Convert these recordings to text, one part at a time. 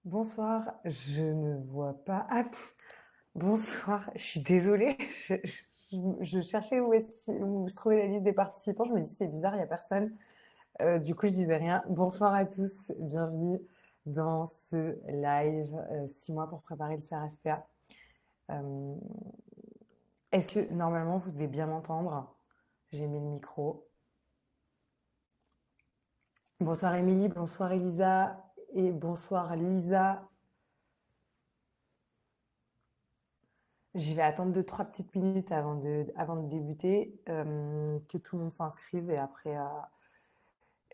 Bonsoir, je ne vois pas. Ah, bonsoir, je suis désolée. Je cherchais où se trouvait la liste des participants. Je me dis, c'est bizarre, il n'y a personne. Du coup, je disais rien. Bonsoir à tous, bienvenue dans ce live 6 mois pour préparer le CRFPA. Euh, Est-ce que normalement vous devez bien m'entendre? J'ai mis le micro. Bonsoir Émilie, bonsoir Elisa et bonsoir Lisa. Je vais attendre 2, 3 petites minutes avant de débuter, que tout le monde s'inscrive et après.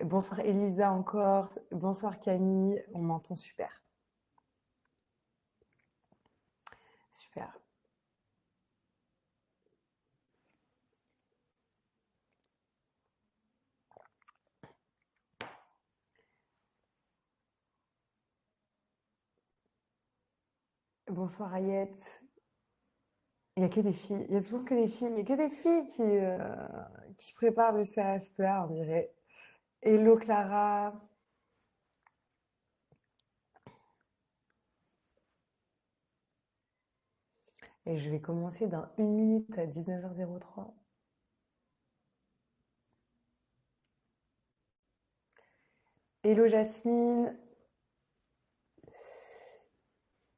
Bonsoir Elisa encore, bonsoir Camille, on m'entend super, super. Bonsoir Ayette. Il y a que des filles, il y a toujours que des filles, il y a que des filles qui préparent le CAFPA, on dirait. Hello Clara. Et je vais commencer dans 1 minute à 19h03. Hello Jasmine.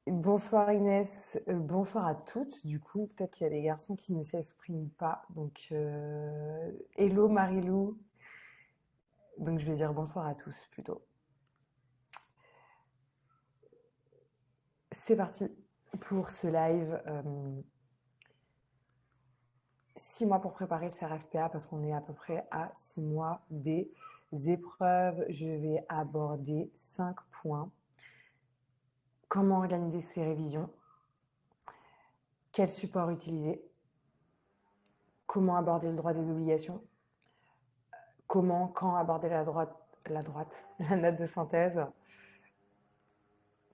Bonsoir Inès, bonsoir à toutes. Du coup, peut-être qu'il y a des garçons qui ne s'expriment pas. Donc, hello Marilou. Donc, je vais dire bonsoir à tous plutôt. C'est parti pour ce live. 6 mois pour préparer le CRFPA parce qu'on est à peu près à 6 mois des épreuves. Je vais aborder 5 points. Comment organiser ses révisions? Quel support utiliser? Comment aborder le droit des obligations? Quand aborder la note de synthèse,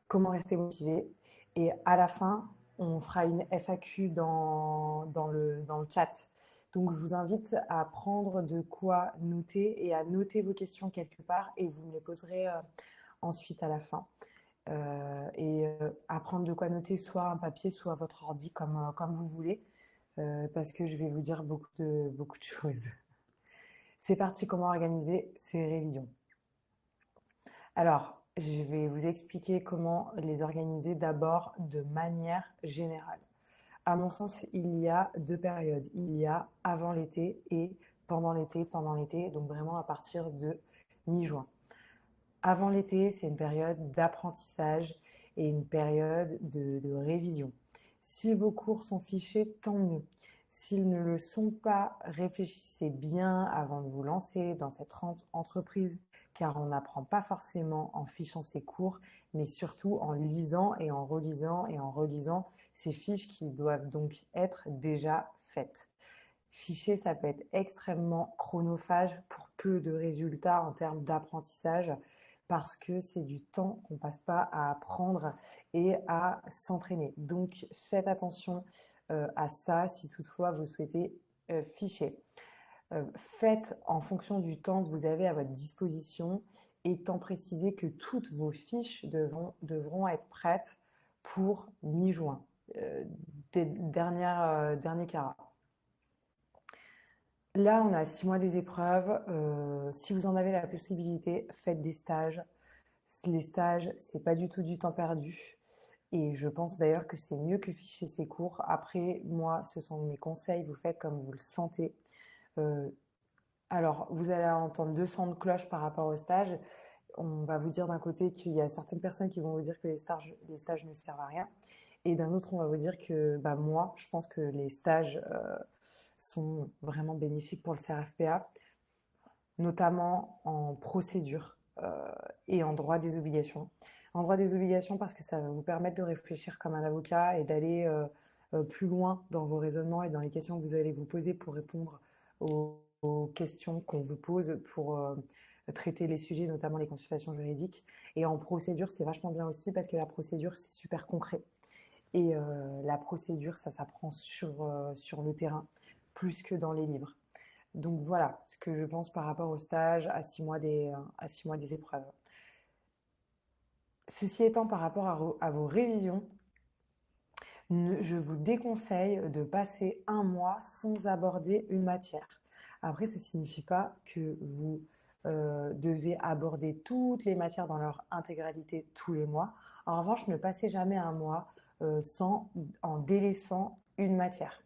comment rester motivé. Et à la fin, on fera une FAQ dans le chat. Donc, je vous invite à prendre de quoi noter et à noter vos questions quelque part et vous me les poserez ensuite à la fin. À prendre de quoi noter soit un papier, soit votre ordi, comme vous voulez, parce que je vais vous dire beaucoup de choses. C'est parti, comment organiser ces révisions. Alors, je vais vous expliquer comment les organiser d'abord de manière générale. À mon sens, il y a 2 périodes. Il y a avant l'été et pendant l'été, donc vraiment à partir de mi-juin. Avant l'été, c'est une période d'apprentissage et une période de révision. Si vos cours sont fichés, tant mieux. S'ils ne le sont pas, réfléchissez bien avant de vous lancer dans cette entreprise, car on n'apprend pas forcément en fichant ses cours, mais surtout en lisant et en relisant ces fiches qui doivent donc être déjà faites. Ficher, ça peut être extrêmement chronophage pour peu de résultats en termes d'apprentissage parce que c'est du temps qu'on ne passe pas à apprendre et à s'entraîner. Donc faites attention à ça si toutefois vous souhaitez ficher. Faites en fonction du temps que vous avez à votre disposition, étant précisé que toutes vos fiches devront être prêtes pour mi-juin, dernier carat. Là, on a 6 mois des épreuves. Si vous en avez la possibilité, faites des stages. Les stages, c'est pas du tout du temps perdu. Et je pense d'ailleurs que c'est mieux que ficher ses cours. Après, moi, ce sont mes conseils. Vous faites comme vous le sentez. Euh, alors, vous allez entendre 200 de cloches par rapport au stage. On va vous dire d'un côté qu'il y a certaines personnes qui vont vous dire que les stages ne servent à rien. Et d'un autre, on va vous dire que bah, moi, je pense que les stages sont vraiment bénéfiques pour le CRFPA, notamment en procédure et en droit des obligations. En droit des obligations parce que ça va vous permettre de réfléchir comme un avocat et d'aller plus loin dans vos raisonnements et dans les questions que vous allez vous poser pour répondre aux questions qu'on vous pose pour traiter les sujets, notamment les consultations juridiques. Et en procédure, c'est vachement bien aussi parce que la procédure, c'est super concret. Et la procédure, ça s'apprend sur le terrain plus que dans les livres. Donc voilà ce que je pense par rapport au stage à 6 mois des épreuves. Ceci étant, par rapport à vos révisions, je vous déconseille de passer un mois sans aborder une matière. Après, ça ne signifie pas que vous devez aborder toutes les matières dans leur intégralité tous les mois. En revanche, ne passez jamais un mois en délaissant une matière.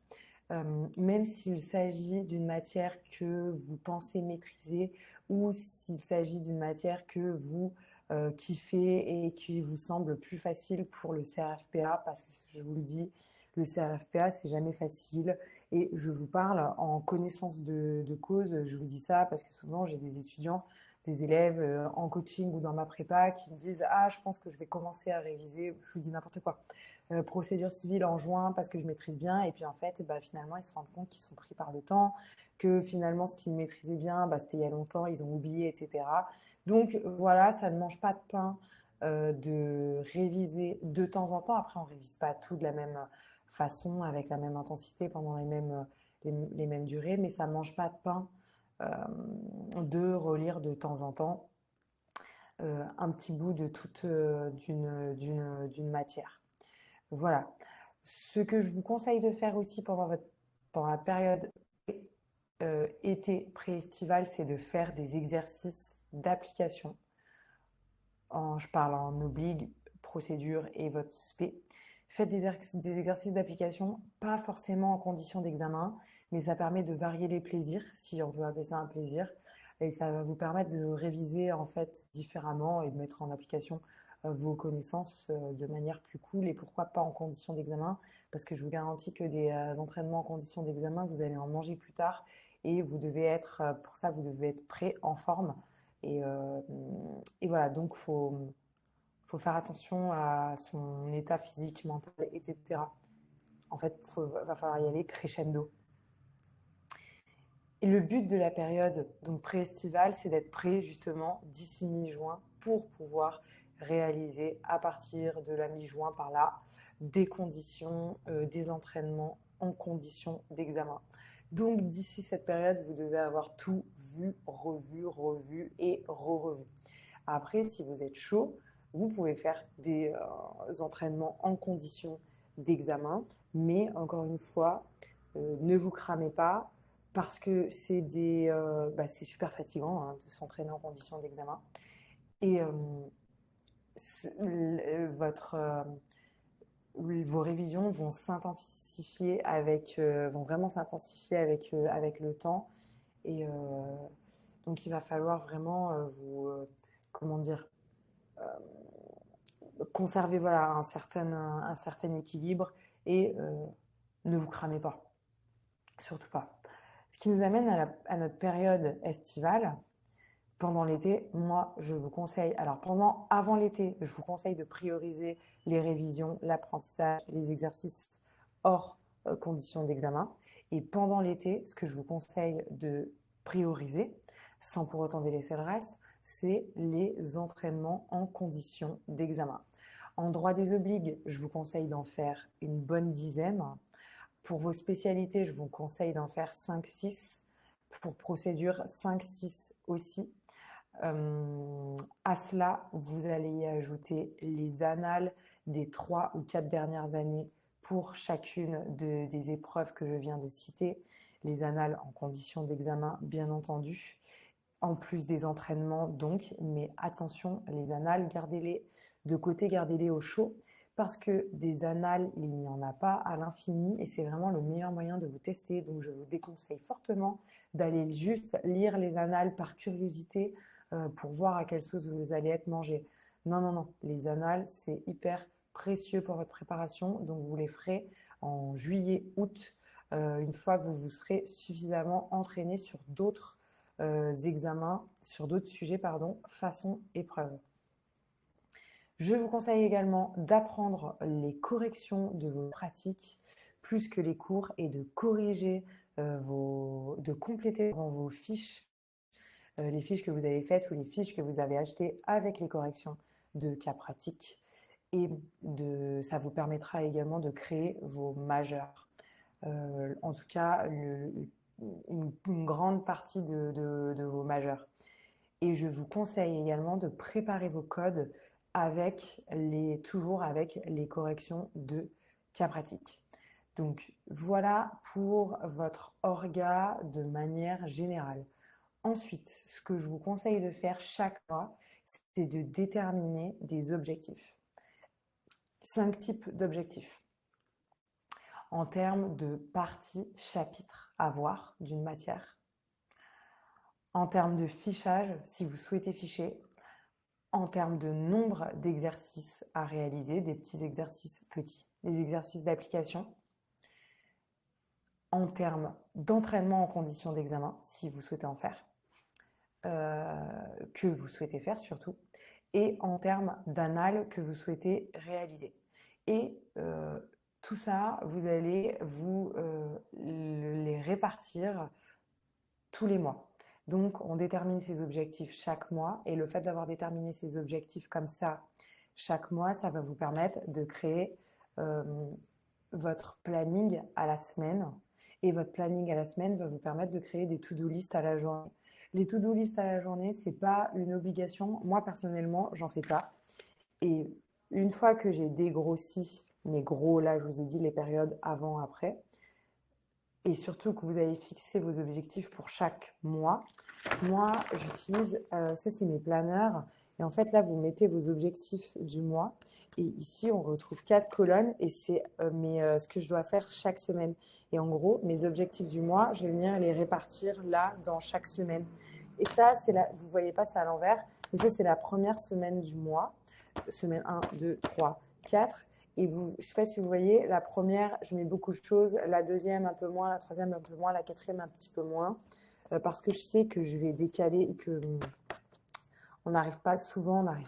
Même s'il s'agit d'une matière que vous pensez maîtriser ou s'il s'agit d'une matière que vous kiffez et qui vous semble plus facile pour le CRFPA, parce que je vous le dis, le CRFPA, c'est jamais facile. Et je vous parle en connaissance de cause. Je vous dis ça parce que souvent, j'ai des étudiants, des élèves en coaching ou dans ma prépa qui me disent: ah, je pense que je vais commencer à réviser. Je vous dis n'importe quoi. Procédure civile en juin parce que je maîtrise bien. Et puis en fait, bah, finalement, ils se rendent compte qu'ils sont pris par le temps, que finalement, ce qu'ils maîtrisaient bien, bah, c'était il y a longtemps, ils ont oublié, etc. Donc voilà, ça ne mange pas de pain de réviser de temps en temps. Après, on ne révise pas tout de la même façon, avec la même intensité pendant les mêmes durées, mais ça ne mange pas de pain euh, de relire de temps en temps un petit bout de toute d'une matière. Voilà. Ce que je vous conseille de faire aussi pendant la période été pré-estivale, c'est de faire des exercices d'application. Je parle en obligue, procédure et votre spé. Faites des exercices d'application, pas forcément en condition d'examen, mais ça permet de varier les plaisirs, si on peut appeler ça un plaisir. Et ça va vous permettre de réviser en fait différemment et de mettre en application vos connaissances de manière plus cool, et pourquoi pas en condition d'examen, parce que je vous garantis que des entraînements en condition d'examen, vous allez en manger plus tard, et vous devez être, pour ça, vous devez être prêt, en forme. Et, euh, et voilà, donc faut faire attention à son état physique, mental, etc. En fait, va falloir y aller crescendo. Et le but de la période donc pré-estivale, c'est d'être prêt justement d'ici mi-juin pour pouvoir réaliser à partir de la mi-juin par là des conditions, des entraînements en conditions d'examen. Donc d'ici cette période, vous devez avoir tout vu, revu et re-revu. Après, si vous êtes chaud, vous pouvez faire des entraînements en conditions d'examen, mais encore une fois, ne vous cramez pas parce que c'est super fatigant hein, de s'entraîner en conditions d'examen. Et votre, vos révisions vont vraiment s'intensifier avec le temps. Et donc, il va falloir vraiment comment dire, conserver voilà, un certain équilibre et ne vous cramez pas, surtout pas. Ce qui nous amène à notre période estivale. Pendant l'été, moi, je vous conseille, alors avant l'été, je vous conseille de prioriser les révisions, l'apprentissage, les exercices hors conditions d'examen. Et pendant l'été, ce que je vous conseille de prioriser, sans pour autant délaisser le reste, c'est les entraînements en conditions d'examen. En droit des obligues, je vous conseille d'en faire une bonne dizaine. Pour vos spécialités, je vous conseille d'en faire 5-6. Pour procédure, 5-6 aussi. À cela, vous allez y ajouter les annales des 3 ou 4 dernières années pour chacune des épreuves que je viens de citer. Les annales en conditions d'examen, bien entendu, en plus des entraînements donc. Mais attention, les annales, gardez-les de côté, gardez-les au chaud, parce que des annales, il n'y en a pas à l'infini et c'est vraiment le meilleur moyen de vous tester. Donc je vous déconseille fortement d'aller juste lire les annales par curiosité pour voir à quelle sauce vous allez être mangé. Non, non, non. Les annales, c'est hyper précieux pour votre préparation. Donc, vous les ferez en juillet, août, une fois que vous vous serez suffisamment entraîné sur d'autres examens, sur d'autres sujets, pardon, façon épreuve. Je vous conseille également d'apprendre les corrections de vos pratiques plus que les cours et de corriger de compléter vos fiches les fiches que vous avez faites ou les fiches que vous avez achetées avec les corrections de cas pratiques. Et ça vous permettra également de créer vos majeurs. En tout cas, une grande partie de vos majeurs. Et je vous conseille également de préparer vos codes toujours avec les corrections de cas pratiques. Donc voilà pour votre orga de manière générale. Ensuite, ce que je vous conseille de faire chaque mois, c'est de déterminer des objectifs. 5 types d'objectifs en termes de parties chapitres à voir d'une matière, en termes de fichage, si vous souhaitez ficher, en termes de nombre d'exercices à réaliser, des petits exercices petits, des exercices d'application, en termes d'entraînement en conditions d'examen, si vous souhaitez en faire, que vous souhaitez faire surtout, et en termes d'annales que vous souhaitez réaliser. Et tout ça, vous allez les répartir tous les mois. Donc, on détermine ses objectifs chaque mois et le fait d'avoir déterminé ses objectifs comme ça chaque mois, ça va vous permettre de créer votre planning à la semaine. Et votre planning à la semaine va vous permettre de créer des to-do list à la journée. Les to-do list à la journée, ce n'est pas une obligation. Moi, personnellement, j'en fais pas. Et une fois que j'ai dégrossi mes gros, là, je vous ai dit les périodes avant, après, et surtout que vous avez fixé vos objectifs pour chaque mois, moi, j'utilise, ça c'est mes planeurs. Et en fait, là, vous mettez vos objectifs du mois. Et ici, on retrouve 4 colonnes et c'est ce que je dois faire chaque semaine. Et en gros, mes objectifs du mois, je vais venir les répartir là, dans chaque semaine. Et ça, vous ne voyez pas ça à l'envers, mais ça, c'est la première semaine du mois. Semaine 1, 2, 3, 4. Et je ne sais pas si vous voyez, la première, je mets beaucoup de choses. La deuxième, un peu moins. La troisième, un peu moins. La quatrième, un petit peu moins. Parce que je sais que je vais décaler et que on n'arrive pas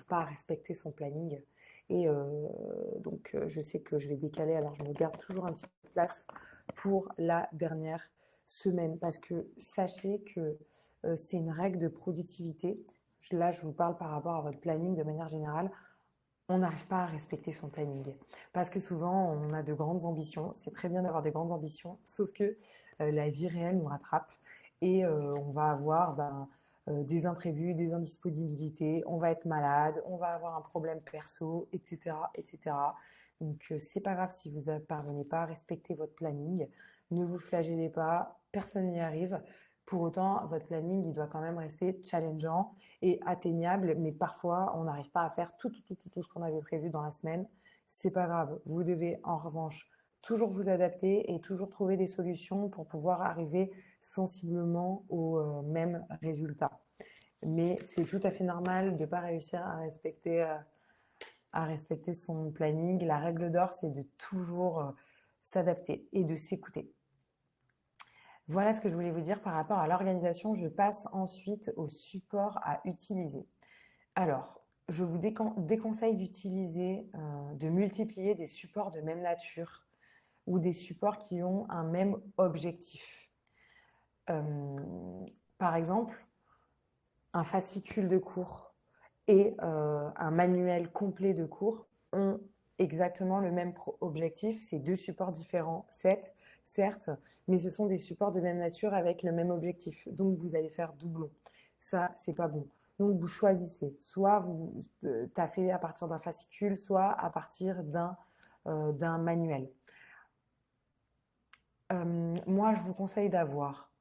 à respecter son planning. Et donc, je sais que je vais décaler. Alors, je me garde toujours un petit peu de place pour la dernière semaine. Parce que sachez que c'est une règle de productivité. Là, je vous parle par rapport à votre planning de manière générale. On n'arrive pas à respecter son planning. Parce que souvent, on a de grandes ambitions. C'est très bien d'avoir de grandes ambitions, sauf que la vie réelle nous rattrape et on va avoir des imprévus, des indisponibilités, on va être malade, on va avoir un problème perso, etc. etc. Donc, c'est pas grave si vous ne parvenez pas à respecter votre planning. Ne vous flagellez pas, personne n'y arrive. Pour autant, votre planning, il doit quand même rester challengeant et atteignable, mais parfois, on n'arrive pas à faire tout ce qu'on avait prévu dans la semaine. C'est pas grave. Vous devez, en revanche, toujours vous adapter et toujours trouver des solutions pour pouvoir arriver sensiblement au même résultat. Mais c'est tout à fait normal de ne pas réussir à respecter son planning. La règle d'or, c'est de toujours s'adapter et de s'écouter. Voilà ce que je voulais vous dire par rapport à l'organisation. Je passe ensuite au support à utiliser. Alors, je vous déconseille d'utiliser, de multiplier des supports de même nature ou des supports qui ont un même objectif. Par exemple, un fascicule de cours et un manuel complet de cours ont exactement le même objectif. C'est 2 supports différents, certes, mais ce sont des supports de même nature avec le même objectif. Donc, vous allez faire doublon. Ça, c'est pas bon. Donc, vous choisissez. Soit vous taffez à partir d'un fascicule, soit à partir d'un manuel. Moi, je vous conseille d'avoir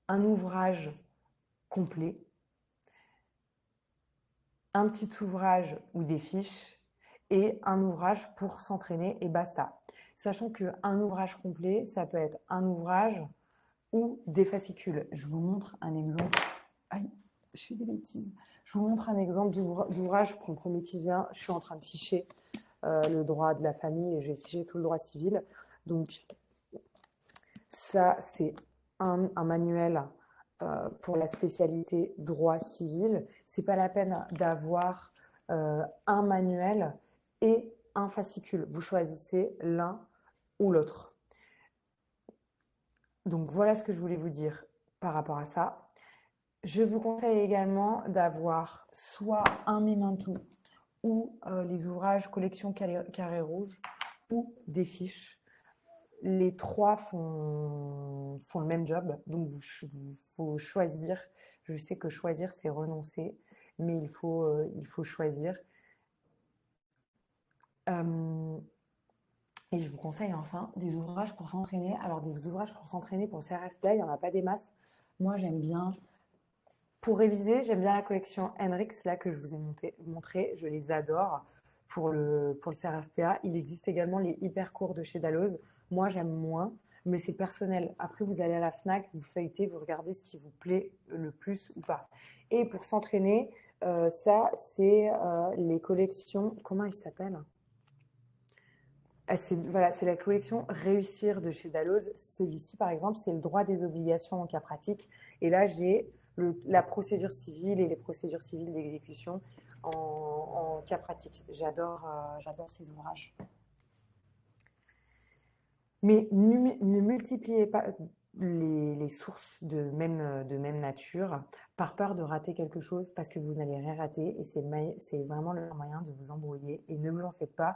un ouvrage complet, un petit ouvrage ou des fiches et un ouvrage pour s'entraîner et basta. Sachant qu'un ouvrage complet, ça peut être un ouvrage ou des fascicules. Je vous montre un exemple. Aïe, je fais des bêtises. Je vous montre un exemple d'ouvrage. Je prends le premier qui vient. Je suis en train de ficher le droit de la famille et je vais ficher tout le droit civil. Donc, ça, c'est un manuel pour la spécialité droit civil. Ce n'est pas la peine d'avoir un manuel et un fascicule. Vous choisissez l'un ou l'autre. Donc, voilà ce que je voulais vous dire par rapport à ça. Je vous conseille également d'avoir soit un Memento ou les ouvrages collection carré rouge ou des fiches. Les 3 font le même job, donc il faut choisir. Je sais que choisir, c'est renoncer, mais il faut choisir. Euh, et je vous conseille enfin des ouvrages pour s'entraîner. Alors, des ouvrages pour s'entraîner pour le CRFPA, il n'y en a pas des masses. Moi, j'aime bien, pour réviser, j'aime bien la collection Henrix, là, que je vous ai montré. Je les adore pour le CRFPA. Il existe également les hyper courts de chez Dalloz. Moi, j'aime moins, mais c'est personnel. Après, vous allez à la FNAC, vous feuilletez, vous regardez ce qui vous plaît le plus ou pas. Et pour s'entraîner, ça, c'est les collections, comment elles s'appellent? Voilà, c'est la collection Réussir de chez Dalloz. Celui-ci, par exemple, c'est le droit des obligations en cas pratique. Et là, j'ai la procédure civile et les procédures civiles d'exécution en cas pratique. J'adore ces ouvrages. Mais ne multipliez pas les sources de même nature par peur de rater quelque chose parce que vous n'allez rien rater et c'est vraiment le moyen de vous embrouiller. Et ne vous en faites pas,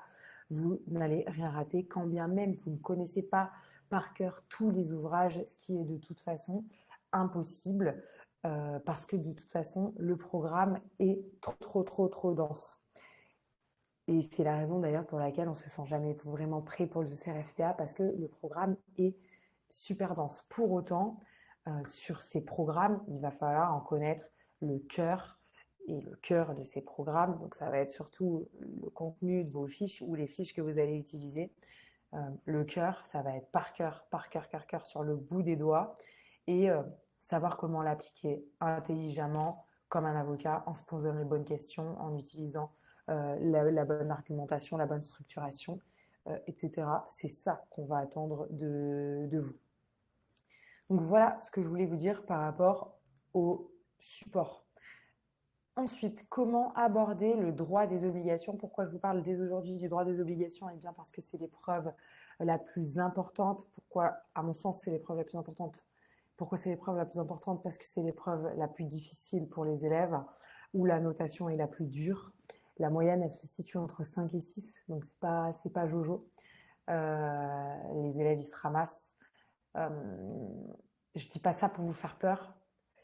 vous n'allez rien rater quand bien même vous ne connaissez pas par cœur tous les ouvrages, ce qui est de toute façon impossible parce que de toute façon le programme est trop dense. Et c'est la raison d'ailleurs pour laquelle on ne se sent jamais vraiment prêt pour le CRFPA parce que le programme est super dense. Pour autant, sur ces programmes, il va falloir en connaître le cœur et le cœur de ces programmes. Donc ça va être surtout le contenu de vos fiches ou les fiches que vous allez utiliser. Le cœur, ça va être par cœur sur le bout des doigts et savoir comment l'appliquer intelligemment comme un avocat en se posant les bonnes questions, en utilisant la bonne argumentation, la bonne structuration, etc. C'est ça qu'on va attendre de vous. Donc voilà ce que je voulais vous dire par rapport au support. Ensuite, comment aborder le droit des obligations? Pourquoi je vous parle dès aujourd'hui du droit des obligations? Eh bien parce que c'est l'épreuve la plus importante. Pourquoi, à mon sens, c'est l'épreuve la plus importante? Pourquoi c'est l'épreuve la plus importante? Parce que c'est l'épreuve la plus difficile pour les élèves, où la notation est la plus dure. La moyenne, elle se situe entre 5 et 6, donc c'est pas jojo. Les élèves, ils se ramassent. Je dis pas ça pour vous faire peur.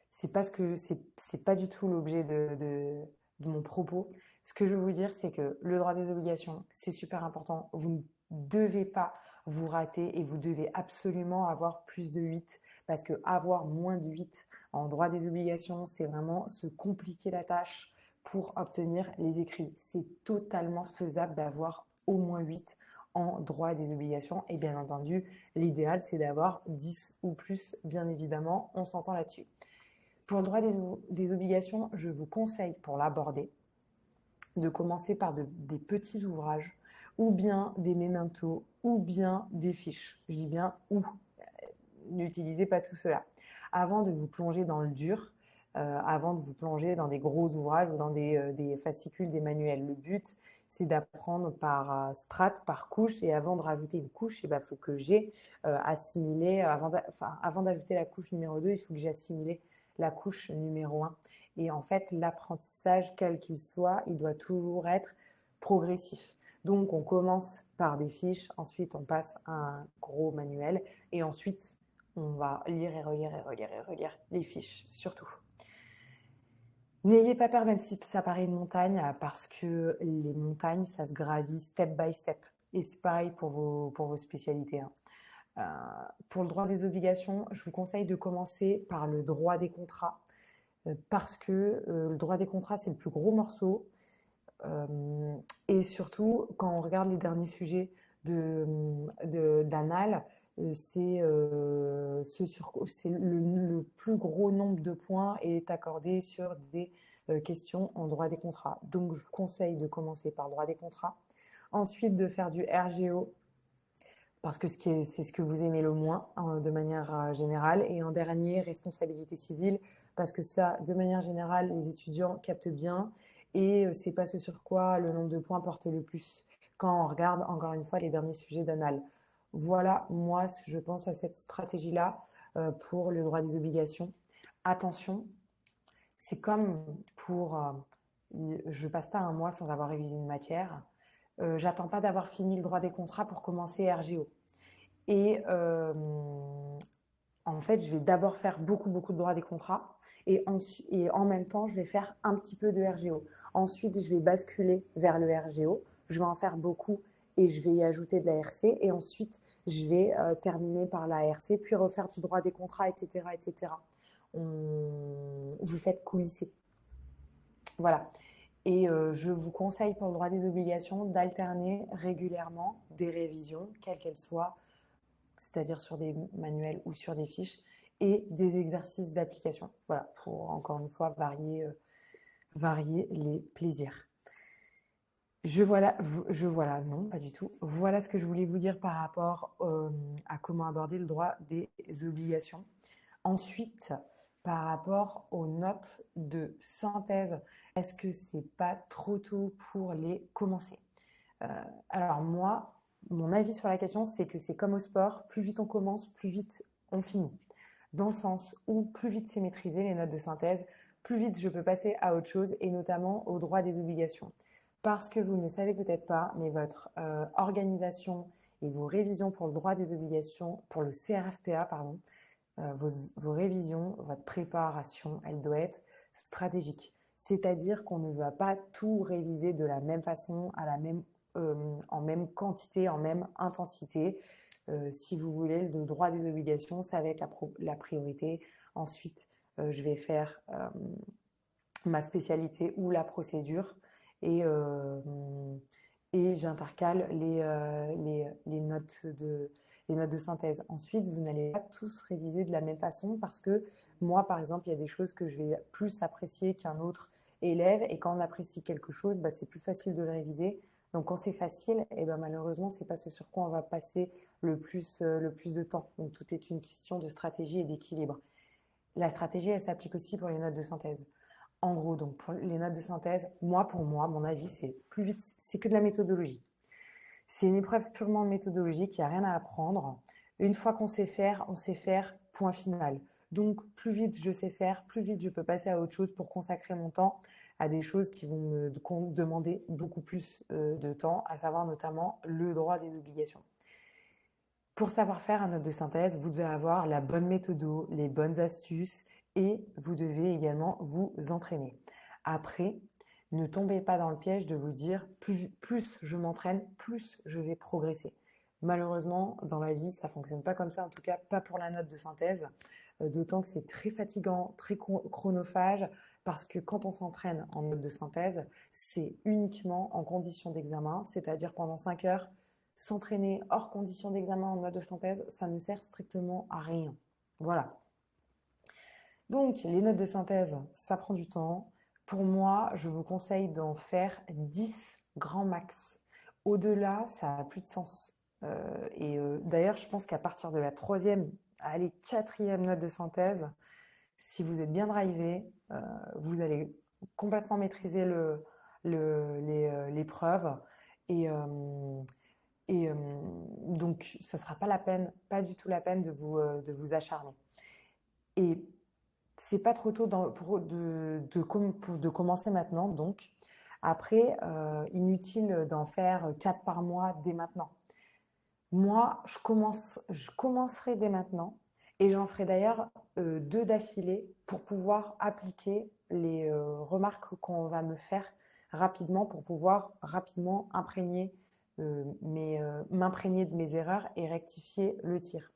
C'est parce que c'est pas du tout l'objet de mon propos. Ce que je veux vous dire, c'est que le droit des obligations, c'est super important. Vous ne devez pas vous rater et vous devez absolument avoir plus de 8 parce que avoir moins de 8 en droit des obligations, c'est vraiment se compliquer la tâche pour obtenir les écrits. C'est totalement faisable d'avoir au moins 8 en droit des obligations et bien entendu, l'idéal, c'est d'avoir 10 ou plus, bien évidemment, on s'entend là-dessus. Pour le droit des obligations, je vous conseille pour l'aborder de commencer par des petits ouvrages ou bien des mémentos ou bien des fiches. Je dis bien ou. N'utilisez pas tout cela. Avant de vous plonger dans le dur, avant de vous plonger dans des gros ouvrages ou dans des fascicules, des manuels. Le but, c'est d'apprendre par strate, par couche. Et avant de rajouter une couche, il faut que j'ai assimilé, avant d'ajouter la couche numéro 2, il faut que j'ai assimilé la couche numéro 1. Et en fait, l'apprentissage, quel qu'il soit, il doit toujours être progressif. Donc, on commence par des fiches, ensuite on passe à un gros manuel et ensuite on va lire et relire et relire et relire les fiches, surtout. N'ayez pas peur, même si ça paraît une montagne, parce que les montagnes, ça se gravit step by step. Et c'est pareil pour vos spécialités. Pour le droit des obligations, je vous conseille de commencer par le droit des contrats, parce que le droit des contrats, c'est le plus gros morceau. Et surtout, quand on regarde les derniers sujets d'Anal, c'est le plus gros nombre de points est accordé sur des questions en droit des contrats. Donc, je vous conseille de commencer par le droit des contrats. Ensuite, de faire du RGO, parce que c'est ce que vous aimez le moins de manière générale. Et en dernier, responsabilité civile, parce que ça, de manière générale, les étudiants captent bien. Et c'est pas ce sur quoi le nombre de points porte le plus quand on regarde encore une fois les derniers sujets d'Anal. Voilà, moi, je pense à cette stratégie-là pour le droit des obligations. Attention, c'est comme pour... je passe pas un mois sans avoir révisé une matière. J'attends pas d'avoir fini le droit des contrats pour commencer RGO. Et en fait, je vais d'abord faire beaucoup de droit des contrats et en même temps, je vais faire un petit peu de RGO. Ensuite, je vais basculer vers le RGO je vais en faire beaucoup et je vais y ajouter de la RC. Et ensuite, je vais terminer par la RC, puis refaire du droit des contrats, etc. etc. Vous faites coulisser. Voilà. Et je vous conseille pour le droit des obligations d'alterner régulièrement des révisions, quelles qu'elles soient, c'est-à-dire sur des manuels ou sur des fiches, et des exercices d'application. Voilà, pour encore une fois varier les plaisirs. Non, pas du tout. Voilà ce que je voulais vous dire par rapport à comment aborder le droit des obligations. Ensuite, par rapport aux notes de synthèse, est-ce que c'est pas trop tôt pour les commencer? Alors moi, mon avis sur la question, c'est que c'est comme au sport, plus vite on commence, plus vite on finit. Dans le sens où plus vite c'est maîtrisé les notes de synthèse, plus vite je peux passer à autre chose et notamment au droit des obligations. Parce que vous ne le savez peut-être pas, mais votre organisation et vos révisions pour le droit des obligations, pour le CRFPA, pardon, vos révisions, votre préparation, elle doit être stratégique. C'est-à-dire qu'on ne va pas tout réviser de la même façon, en même quantité, en même intensité. Si vous voulez, le droit des obligations, ça va être la priorité. Ensuite, je vais faire ma spécialité ou la procédure et, j'intercale les notes de synthèse. Ensuite, vous n'allez pas tous réviser de la même façon parce que moi, par exemple, il y a des choses que je vais plus apprécier qu'un autre élève et quand on apprécie quelque chose, c'est plus facile de le réviser. Donc, quand c'est facile, malheureusement, ce n'est pas ce sur quoi on va passer le plus de temps. Donc, tout est une question de stratégie et d'équilibre. La stratégie, elle s'applique aussi pour les notes de synthèse. En gros, donc pour les notes de synthèse, pour moi, mon avis, c'est plus vite, c'est que de la méthodologie. C'est une épreuve purement méthodologique, il n'y a rien à apprendre. Une fois qu'on sait faire, on sait faire, point final. Donc, plus vite je sais faire, plus vite je peux passer à autre chose pour consacrer mon temps à des choses qui vont me demander beaucoup plus de temps, à savoir notamment le droit des obligations. Pour savoir faire un note de synthèse, vous devez avoir la bonne méthode, les bonnes astuces et vous devez également vous entraîner. Après, ne tombez pas dans le piège de vous dire plus je m'entraîne, plus je vais progresser. Malheureusement, dans la vie, ça ne fonctionne pas comme ça, en tout cas pas pour la note de synthèse, d'autant que c'est très fatigant, très chronophage, parce que quand on s'entraîne en note de synthèse, c'est uniquement en conditions d'examen, c'est-à-dire pendant 5 heures, s'entraîner hors conditions d'examen en note de synthèse, ça ne sert strictement à rien. Voilà. Donc, les notes de synthèse, ça prend du temps. Pour moi, je vous conseille d'en faire 10 grand max. Au-delà, ça n'a plus de sens. D'ailleurs, je pense qu'à partir de la 3e, allez, 4e note de synthèse, si vous êtes bien drivé, vous allez complètement maîtriser l'épreuve. Donc, ce ne sera pas la peine, pas du tout la peine de vous acharner. Et c'est pas trop tôt de commencer maintenant. Donc, après, inutile d'en faire 4 par mois dès maintenant. Moi, je commencerai dès maintenant et j'en ferai d'ailleurs 2 d'affilée pour pouvoir appliquer les remarques qu'on va me faire rapidement pour pouvoir rapidement m'imprégner de mes erreurs et rectifier le tir.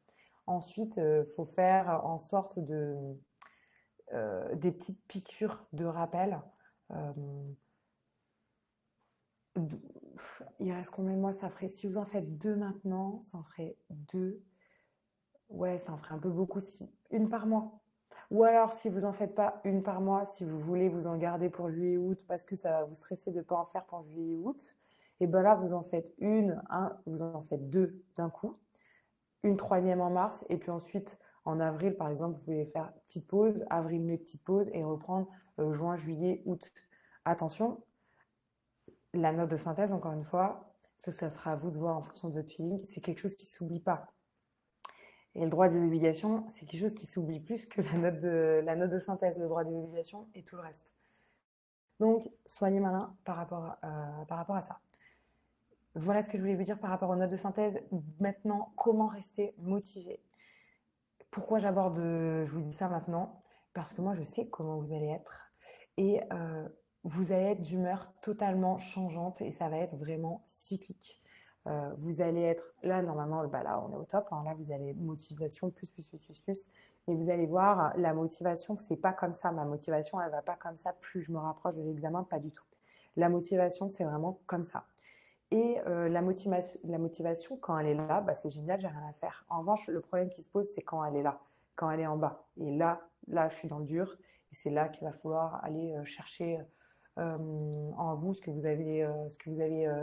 Ensuite, faut faire en sorte des petites piqûres de rappel. Il reste combien de mois? Ça ferait, si vous en faites 2 maintenant, ça en ferait 2. Ouais, ça en ferait un peu beaucoup. Une par mois. Ou alors, si vous n'en faites pas une par mois, si vous voulez vous en garder pour juillet et août, parce que ça va vous stresser de ne pas en faire pour juillet et août, et bien là, vous en faites vous en faites 2 d'un coup, une 3e en mars, et puis ensuite, en avril, par exemple, vous pouvez faire petite pause, avril, mai, petite pause, et reprendre juin, juillet, août. Attention, la note de synthèse, encore une fois, ça sera à vous de voir en fonction de votre feeling, c'est quelque chose qui ne s'oublie pas. Et le droit des obligations, c'est quelque chose qui s'oublie plus que la note de synthèse, le droit des obligations et tout le reste. Donc, soyez malin par rapport à ça. Voilà ce que je voulais vous dire par rapport aux notes de synthèse. Maintenant, comment rester motivé? Pourquoi je vous dis ça maintenant? Parce que moi, je sais comment vous allez être. Et vous allez être d'humeur totalement changeante et ça va être vraiment cyclique. Vous allez être là, normalement, bah là, on est au top. Hein, là, vous allez motivation, plus. Et vous allez voir, la motivation, c'est pas comme ça. Ma motivation, elle va pas comme ça. Plus je me rapproche de l'examen, pas du tout. La motivation, c'est vraiment comme ça. Et la motivation, quand elle est là, bah, c'est génial, j'ai rien à faire. En revanche, le problème qui se pose, c'est quand elle est là, quand elle est en bas. Et là, je suis dans le dur. Et c'est là qu'il va falloir aller chercher en vous ce que vous avez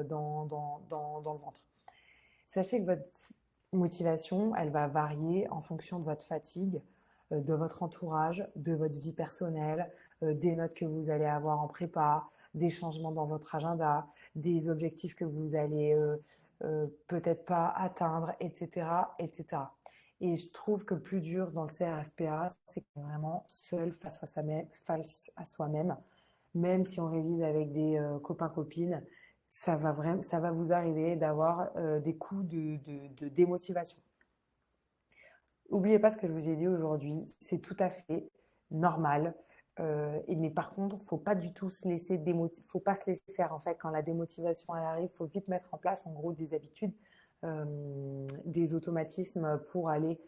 dans le ventre. Sachez que votre motivation, elle va varier en fonction de votre fatigue, de votre entourage, de votre vie personnelle, des notes que vous allez avoir en prépa, des changements dans votre agenda, des objectifs que vous allez peut-être pas atteindre, etc., etc. Et je trouve que le plus dur dans le CRFPA, c'est qu'on est vraiment seul face à soi-même, même si on révise avec des copains-copines, ça va vous arriver d'avoir des coups de démotivation. N'oubliez pas ce que je vous ai dit aujourd'hui, c'est tout à fait normal. Mais par contre, il ne faut pas du tout se laisser faut pas se laisser faire. En fait, quand la démotivation elle arrive, il faut vite mettre en place en gros des habitudes, des automatismes pour aller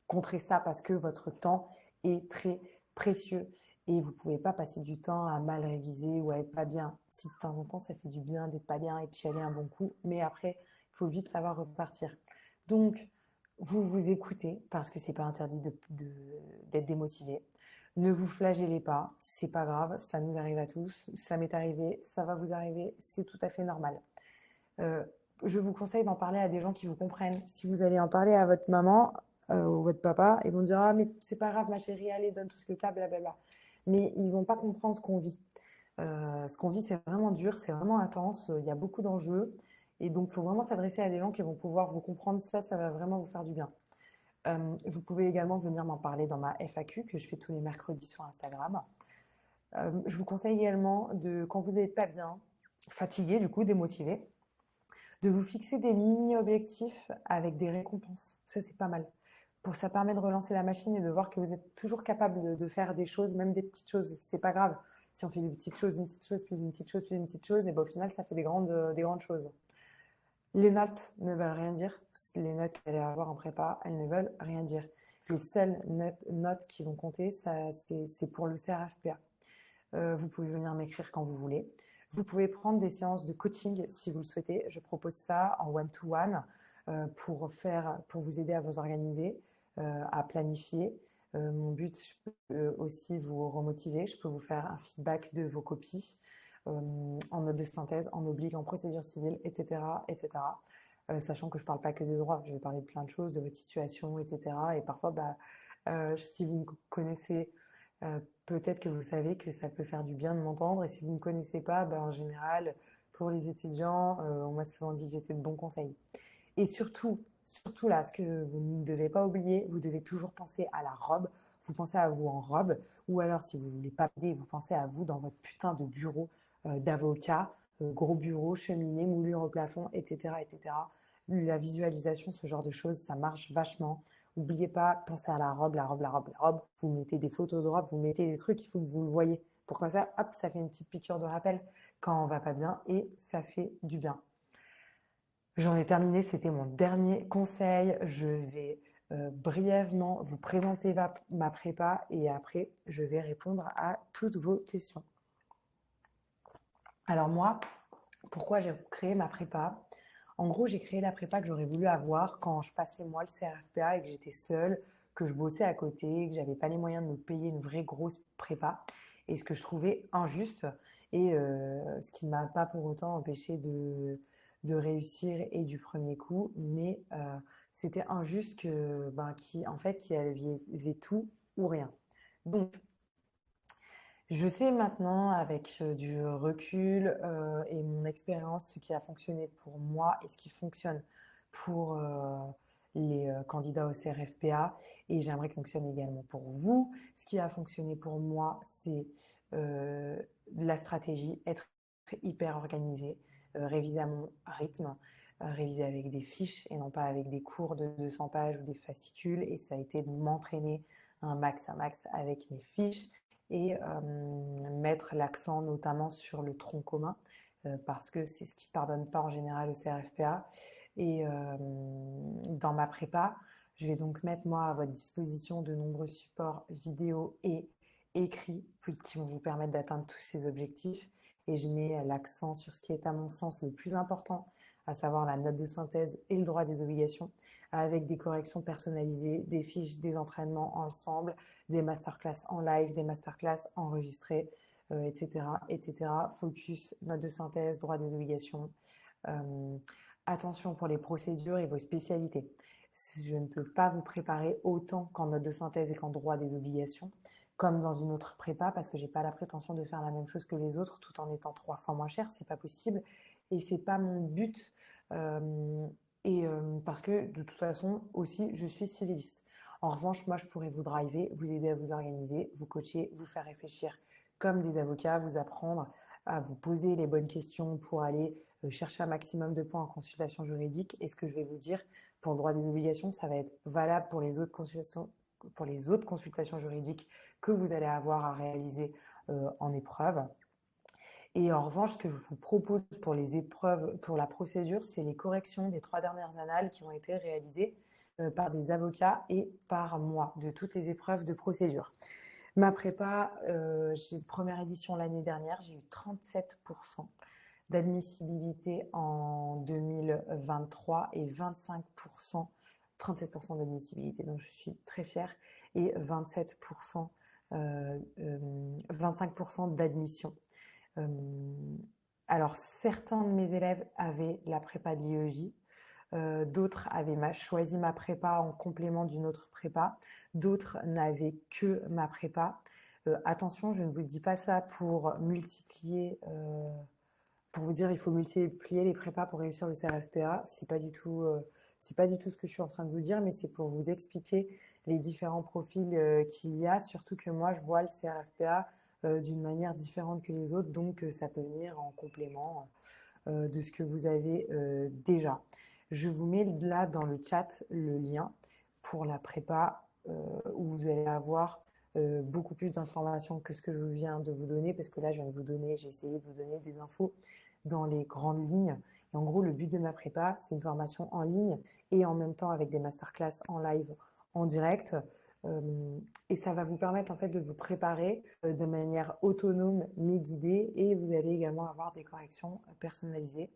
contrer ça parce que votre temps est très précieux et vous ne pouvez pas passer du temps à mal réviser ou à être pas bien. Si de temps en temps ça fait du bien d'être pas bien et de chialer un bon coup, mais après il faut vite savoir repartir. Donc vous vous écoutez parce que c'est pas interdit d'être démotivé. Ne vous flagellez pas, c'est pas grave, ça nous arrive à tous, ça m'est arrivé, ça va vous arriver, c'est tout à fait normal. Euh, je vous conseille d'en parler à des gens qui vous comprennent. Si vous allez en parler à votre maman ou votre papa, ils vont dire ah mais c'est pas grave ma chérie, allez donne tout ce que tu as, blablabla. Mais ils vont pas comprendre ce qu'on vit. Ce qu'on vit c'est vraiment dur, c'est vraiment intense, il y a beaucoup d'enjeux et donc il faut vraiment s'adresser à des gens qui vont pouvoir vous comprendre. Ça va vraiment vous faire du bien. Vous pouvez également venir m'en parler dans ma FAQ que je fais tous les mercredis sur Instagram. Je vous conseille également de quand vous n'êtes pas bien, fatigué du coup, démotivé, de vous fixer des mini-objectifs avec des récompenses. Ça, c'est pas mal. Ça permet de relancer la machine et de voir que vous êtes toujours capable de faire des choses, même des petites choses. C'est pas grave. Si on fait des petites choses, une petite chose, puis une petite chose, puis une petite chose, et ben au final, ça fait des grandes choses. Les notes ne veulent rien dire. Les notes que vous allez avoir en prépa, elles ne veulent rien dire. Les seules notes qui vont compter, c'est pour le CRFPA. Vous pouvez venir m'écrire quand vous voulez. Vous pouvez prendre des séances de coaching si vous le souhaitez. Je propose ça en one-to-one pour vous aider à vous organiser, à planifier. Mon but, je peux aussi vous remotiver. Je peux vous faire un feedback de vos copies en note de synthèse, en oblique, en procédure civile, etc. etc. Sachant que je ne parle pas que de droit, je vais parler de plein de choses, de votre situation, etc. Et parfois, si vous me connaissez, peut-être que vous savez que ça peut faire du bien de m'entendre. Et si vous ne me connaissez pas, en général, pour les étudiants, on m'a souvent dit que j'étais de bons conseils. Et surtout là, ce que vous ne devez pas oublier, vous devez toujours penser à la robe. Vous pensez à vous en robe. Ou alors, si vous ne voulez pas m'aider, vous pensez à vous dans votre putain de bureau d'avocat, gros bureau, cheminée, moulure au plafond, etc., etc. La visualisation, ce genre de choses, ça marche vachement. N'oubliez pas, pensez à la robe, la robe, la robe, la robe. Vous mettez des photos de robe, vous mettez des trucs, il faut que vous le voyez. Pourquoi ça? Hop, ça fait une petite piqûre de rappel quand on va pas bien et ça fait du bien. J'en ai terminé, c'était mon dernier conseil. Je vais brièvement vous présenter ma prépa et après, je vais répondre à toutes vos questions. Alors moi, pourquoi j'ai créé ma prépa? En gros, j'ai créé la prépa que j'aurais voulu avoir quand je passais moi le CRFPA et que j'étais seule, que je bossais à côté, que j'avais pas les moyens de me payer une vraie grosse prépa et ce que je trouvais injuste et ce qui ne m'a pas pour autant empêché de réussir et du premier coup, mais c'était injuste qui avait tout ou rien. Donc, je sais maintenant, avec du recul et mon expérience, ce qui a fonctionné pour moi et ce qui fonctionne pour les candidats au CRFPA. Et j'aimerais que ça fonctionne également pour vous. Ce qui a fonctionné pour moi, c'est euh, la stratégie, être hyper organisé, réviser à mon rythme, réviser avec des fiches et non pas avec des cours de 200 pages ou des fascicules. Et ça a été de m'entraîner un max avec mes fiches et mettre l'accent notamment sur le tronc commun parce que c'est ce qui ne pardonne pas en général au CRFPA. Et dans ma prépa, je vais donc mettre moi à votre disposition de nombreux supports vidéo et écrits qui vont vous permettre d'atteindre tous ces objectifs. Et je mets l'accent sur ce qui est à mon sens le plus important, à savoir la note de synthèse et le droit des obligations, avec des corrections personnalisées, des fiches, des entraînements ensemble, des masterclass en live, des masterclass enregistrées, etc., etc. Focus, note de synthèse, droit des obligations. Attention pour les procédures et vos spécialités. Je ne peux pas vous préparer autant qu'en note de synthèse et qu'en droit des obligations, comme dans une autre prépa, parce que je n'ai pas la prétention de faire la même chose que les autres tout en étant 3 fois moins cher, c'est pas possible. Et c'est pas mon but. Parce que de toute façon, aussi, je suis civiliste. En revanche, moi, je pourrais vous driver, vous aider à vous organiser, vous coacher, vous faire réfléchir comme des avocats, vous apprendre à vous poser les bonnes questions pour aller chercher un maximum de points en consultation juridique. Et ce que je vais vous dire pour le droit des obligations, ça va être valable pour les autres consultations juridiques que vous allez avoir à réaliser en épreuve. Et en revanche, ce que je vous propose pour les épreuves, pour la procédure, c'est les corrections des 3 dernières annales qui ont été réalisées par des avocats et par moi, de toutes les épreuves de procédure. Ma prépa, j'ai première édition l'année dernière, j'ai eu 37% d'admissibilité en 2023 et 25%, 37% d'admissibilité. Donc, je suis très fière. Et 25% d'admission. Alors, certains de mes élèves avaient la prépa de l'IEJ. D'autres avaient choisi ma prépa en complément d'une autre prépa. D'autres n'avaient que ma prépa. Attention, je ne vous dis pas ça pour multiplier, pour vous dire il faut multiplier les prépas pour réussir le CRFPA. C'est pas du tout ce que je suis en train de vous dire, mais c'est pour vous expliquer les différents profils qu'il y a. Surtout que moi, je vois le CRFPA d'une manière différente que les autres, donc ça peut venir en complément de ce que vous avez déjà. Je vous mets là dans le chat le lien pour la prépa où vous allez avoir beaucoup plus d'informations que ce que je viens de vous donner, parce que là, j'ai essayé de vous donner des infos dans les grandes lignes. Et en gros, le but de ma prépa, c'est une formation en ligne et en même temps avec des masterclass en live, en direct. Et ça va vous permettre en fait de vous préparer de manière autonome mais guidée, et vous allez également avoir des corrections personnalisées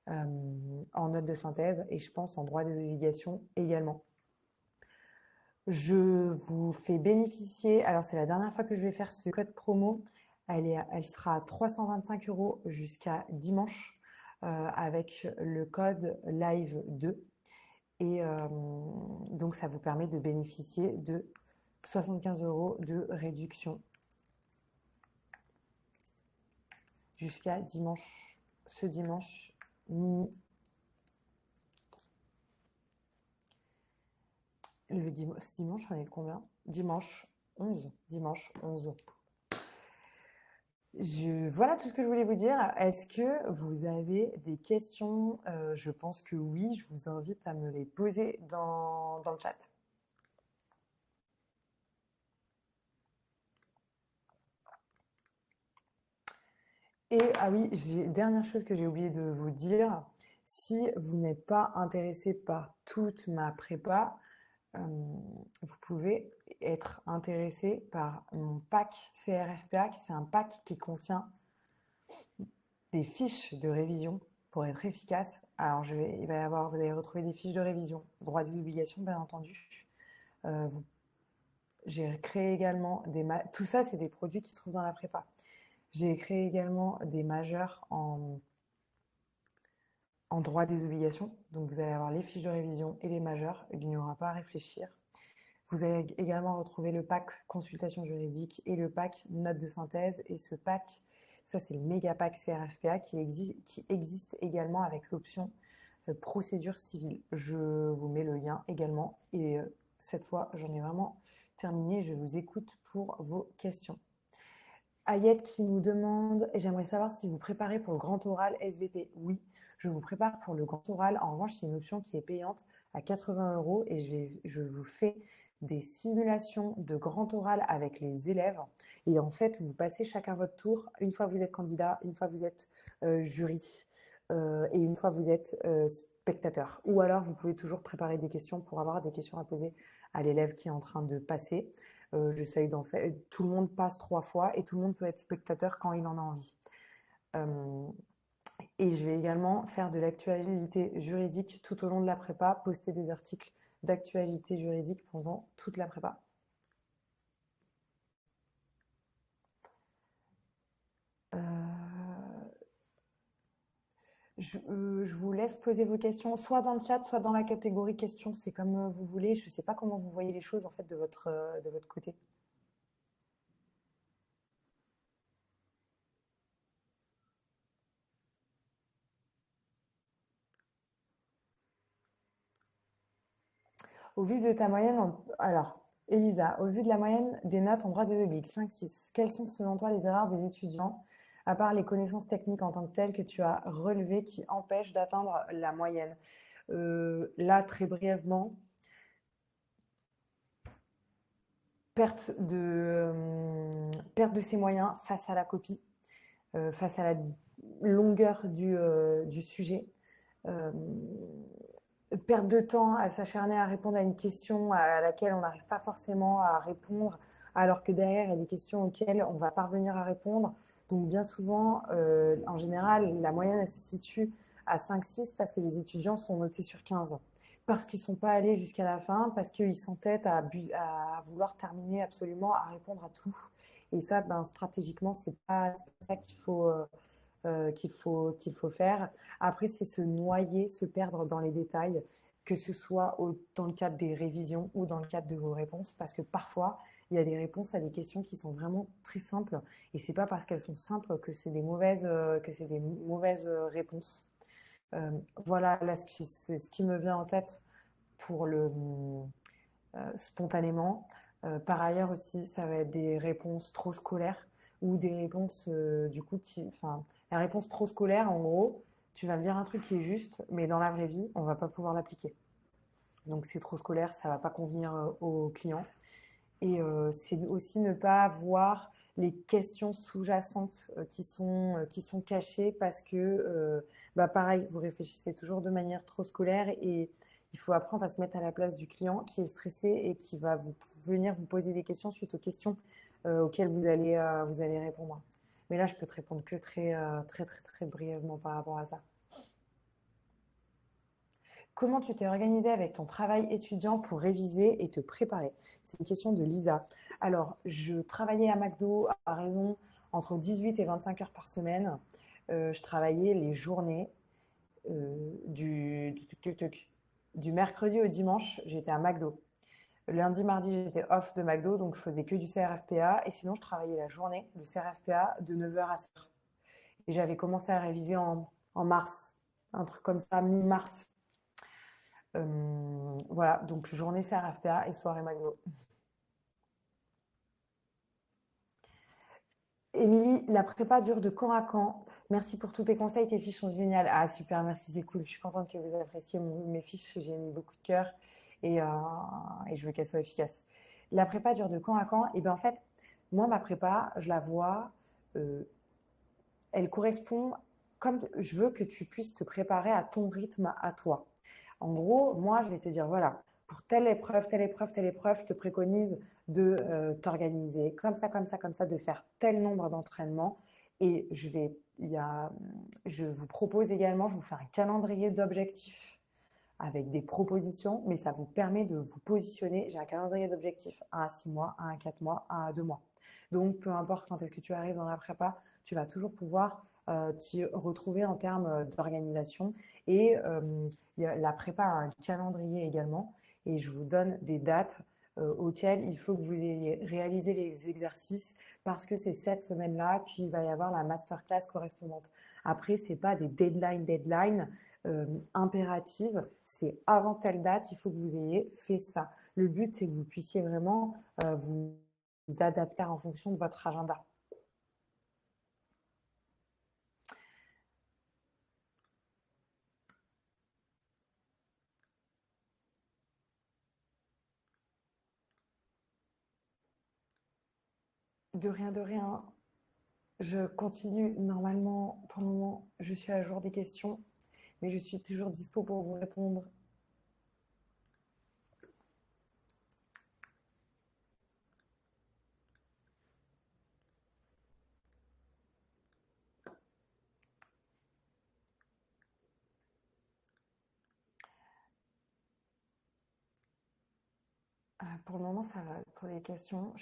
en note de synthèse et je pense en droit des obligations également. Je vous fais bénéficier, alors c'est la dernière fois que je vais faire ce code promo, elle sera à 325 € jusqu'à dimanche avec le code LIVE2. Et donc, ça vous permet de bénéficier de 75 € de réduction jusqu'à dimanche, ce dimanche minuit. Ce dimanche, on est le combien? Dimanche 11. Dimanche 11. Voilà tout ce que je voulais vous dire. Est-ce que vous avez des questions? Je pense que oui. Je vous invite à me les poser dans le chat. Et ah oui, dernière chose que j'ai oublié de vous dire. Si vous n'êtes pas intéressé par toute ma prépa, vous pouvez être intéressé par mon pack CRFPA. C'est un pack qui contient des fiches de révision pour être efficace. Alors, vous allez retrouver des fiches de révision, droit des obligations, bien entendu. J'ai créé également tout ça, c'est des produits qui se trouvent dans la prépa. J'ai créé également des majeurs en droit des obligations. Donc, vous allez avoir les fiches de révision et les majeurs. Il n'y aura pas à réfléchir. Vous allez également retrouver le pack consultation juridique et le pack note de synthèse. Et ce pack, ça c'est le méga pack CRFPA qui existe également avec l'option procédure civile. Je vous mets le lien également. Et cette fois, j'en ai vraiment terminé. Je vous écoute pour vos questions. Ayette qui nous demande, j'aimerais savoir si vous préparez pour le grand oral SVP. Oui, je vous prépare pour le grand oral. En revanche, c'est une option qui est payante à 80 € et je vous fais des simulations de grand oral avec les élèves. Et en fait, vous passez chacun votre tour. Une fois vous êtes candidat, une fois vous êtes jury et une fois vous êtes spectateur. Ou alors, vous pouvez toujours préparer des questions pour avoir des questions à poser à l'élève qui est en train de passer. J'essaye d'en faire. Tout le monde passe 3 fois et tout le monde peut être spectateur quand il en a envie. Et je vais également faire de l'actualité juridique tout au long de la prépa, poster des articles d'actualité juridique pendant toute la prépa. Je vous laisse poser vos questions, soit dans le chat, soit dans la catégorie questions. C'est comme vous voulez. Je ne sais pas comment vous voyez les choses en fait de votre côté. Au vu de ta moyenne, alors, Elisa, au vu de la moyenne des notes en droit des obliques, 5-6, quelles sont selon toi les erreurs des étudiants, à part les connaissances techniques en tant que telles que tu as relevées qui empêchent d'atteindre la moyenne? Là, très brièvement, perte de ses moyens face à la copie, face à la longueur du sujet. Perte de temps à s'acharner à répondre à une question à laquelle on n'arrive pas forcément à répondre, alors que derrière, il y a des questions auxquelles on va parvenir à répondre. Donc bien souvent, en général, la moyenne, elle se situe à 5-6 parce que les étudiants sont notés sur 15. Parce qu'ils ne sont pas allés jusqu'à la fin, parce qu'ils s'entêtent à vouloir terminer absolument, à répondre à tout. Et ça, ben, stratégiquement, c'est pas ça qu'il faut faire. Après, c'est se noyer, se perdre dans les détails, que ce soit dans le cadre des révisions ou dans le cadre de vos réponses, parce que parfois, il y a des réponses à des questions qui sont vraiment très simples, et c'est pas parce qu'elles sont simples que c'est des mauvaises, réponses. Voilà, là, c'est ce qui me vient en tête pour le spontanément. Par ailleurs aussi, ça va être des réponses trop scolaires ou des réponses du coup enfin, la réponse trop scolaire, en gros, tu vas me dire un truc qui est juste, mais dans la vraie vie, on va pas pouvoir l'appliquer. Donc c'est trop scolaire, ça va pas convenir aux clients. Et c'est aussi ne pas voir les questions sous-jacentes qui sont cachées parce que, bah pareil, vous réfléchissez toujours de manière trop scolaire et il faut apprendre à se mettre à la place du client qui est stressé et qui va venir vous poser des questions suite aux questions auxquelles vous allez répondre. Mais là, je peux te répondre que très brièvement par rapport à ça. Comment tu t'es organisé avec ton travail étudiant pour réviser et te préparer? C'est une question de Lisa. Alors, je travaillais à McDo à raison entre 18 et 25 heures par semaine. Je travaillais les journées du mercredi au dimanche, j'étais à McDo. Lundi, mardi, j'étais off de McDo, donc je faisais que du CRFPA. Et sinon, je travaillais la journée, le CRFPA, de 9 heures à 16 heures. Et j'avais commencé à réviser en mars, un truc comme ça, mi-mars. Voilà, donc journée CRFPA et soirée McDo. Émilie, la prépa dure de quand à quand? Merci pour tous tes conseils, tes fiches sont géniales. Ah super, merci, c'est cool. Je suis contente que vous appréciez mes fiches, j'ai mis beaucoup de cœur et je veux qu'elles soient efficaces. La prépa dure de quand à quand? Et bien en fait, moi ma prépa, je la vois, euh, elle correspond, comme je veux que tu puisses te préparer à ton rythme, à toi. En gros, moi, je vais te dire, voilà, pour telle épreuve, telle épreuve, telle épreuve, je te préconise de t'organiser comme ça, comme ça, comme ça, de faire tel nombre d'entraînements. Et je vous propose également, je vous fais un calendrier d'objectifs avec des propositions, mais ça vous permet de vous positionner. J'ai un calendrier d'objectifs, un à 6 mois, un à 4 mois, un à 2 mois. Donc, peu importe quand est-ce que tu arrives dans la prépa, tu vas toujours pouvoir t'y retrouver en termes d'organisation. Et la prépa a un calendrier également. Et je vous donne des dates auxquelles il faut que vous ayez réalisé les exercices parce que c'est cette semaine-là qu'il va y avoir la masterclass correspondante. Après, ce n'est pas des deadlines impératives. C'est avant telle date, il faut que vous ayez fait ça. Le but, c'est que vous puissiez vraiment vous adapter en fonction de votre agenda. De rien, de rien. Je continue. Normalement, pour le moment, je suis à jour des questions, mais je suis toujours dispo pour vous répondre. Pour le moment, ça va pour les questions.